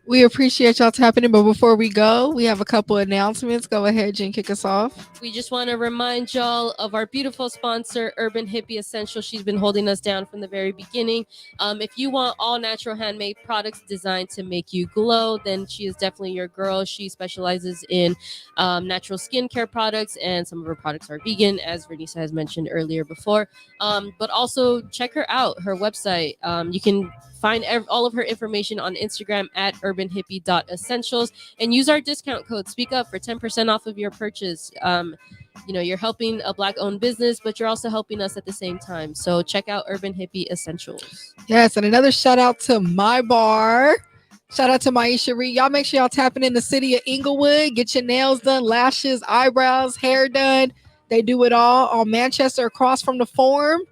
We appreciate y'all tapping in, but before we go, we have a couple announcements. Go ahead, Jen, kick us off. We just want to remind y'all of our beautiful sponsor, Urban Hippie Essentials. She's been holding us down from the very beginning. If you want all natural handmade products designed to make you glow, then she is definitely your girl. She specializes in natural skincare products, and some of her products are vegan, as Vernisa has mentioned earlier before. But also check her out, her website. You can find all of her information on Instagram at urbanhippie.essentials, and use our discount code Speak Up for 10% off of your purchase. You know, you're helping a Black-owned business, but you're also helping us at the same time. So check out Urban Hippie Essentials. Yes, and another shout out to My Bar. Shout out to Maisha Reed. Y'all make sure y'all tapping in the city of Inglewood. Get your nails done, lashes, eyebrows, hair done. They do it all on Manchester across from the Forum.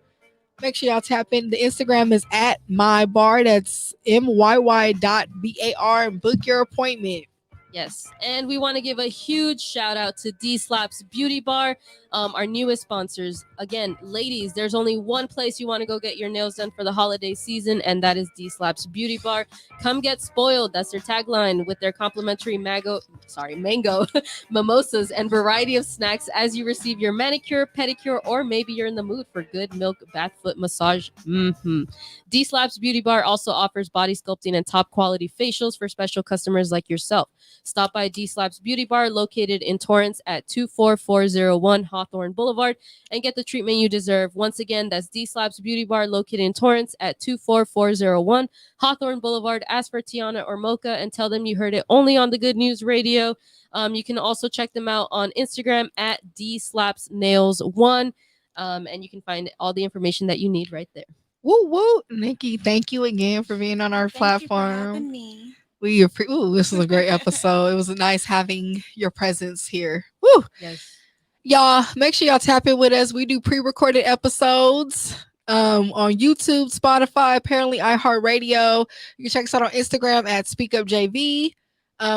Make sure y'all tap in. The Instagram is at My Bar. That's MYY.BAR, and book your appointment. Yes, and we want to give a huge shout out to D Slaps Beauty Bar, our newest sponsors. Again, ladies, there's only one place you want to go get your nails done for the holiday season, and that is D Slaps Beauty Bar. Come get spoiled. That's their tagline, with their complimentary mango mimosas and variety of snacks as you receive your manicure, pedicure, or maybe you're in the mood for good milk bath foot massage. D Slaps Beauty Bar also offers body sculpting and top quality facials for special customers like yourself. Stop by D Slaps Beauty Bar, located in Torrance at 24401 Hawthorne Boulevard and get the treatment you deserve. Once again, that's D Slaps Beauty Bar located in Torrance at 24401 Hawthorne Boulevard. Ask for Tiana or Mocha and tell them you heard it only on the Good News Radio. You can also check them out on Instagram at DSlapsNails1. And you can find all the information that you need right there. Woo woo, Nikki, thank you again for being on our Thank you for platform. having me. This was a great episode. It was nice having your presence here. Woo! Yes. Y'all, make sure y'all tap in with us. We do pre-recorded episodes on YouTube, Spotify, apparently iHeartRadio. You can check us out on Instagram at SpeakUpJV.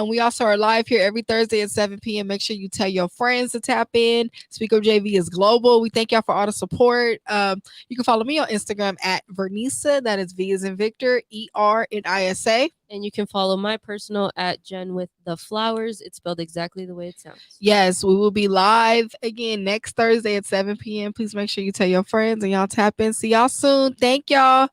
We also are live here every Thursday at 7 p.m. Make sure you tell your friends to tap in. SpeakUpJV is global. We thank y'all for all the support. You can follow me on Instagram at Vernisa. That is V as in Victor, ERNISA. And you can follow my personal at Jen with the Flowers. It's spelled exactly the way it sounds. Yes, we will be live again next Thursday at 7 p.m. Please make sure you tell your friends and y'all tap in. See y'all soon. Thank y'all.